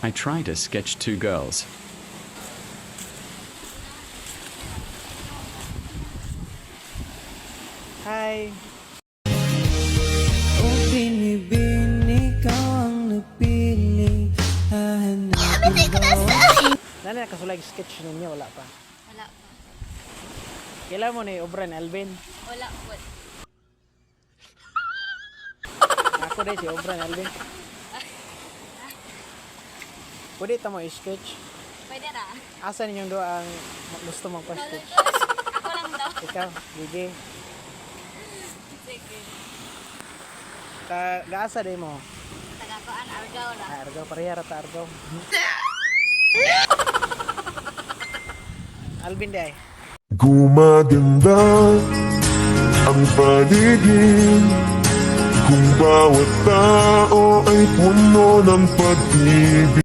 I try to sketch two girls. Hi! Kung binibini ka ang napili, hahanapin mo. Nani nakasulay sketch ninyo, wala pa. Wala pa. Kailan mo ni Obran Alvin? Wala po. Ako din si Obran Alvin. Pwede ito mo i-sketch. Pwede na. Asa ninyong doon ang gusto mong pa-sketch? Ako lang daw. Ikaw, Gigi. Sige. Gaasa din mo. Tagakoan, Argao na. Argaw, pareha rata Argaw. Alvin di ay. Gumaganda ang paligid kung bawat tao ay puno ng pag-ibig.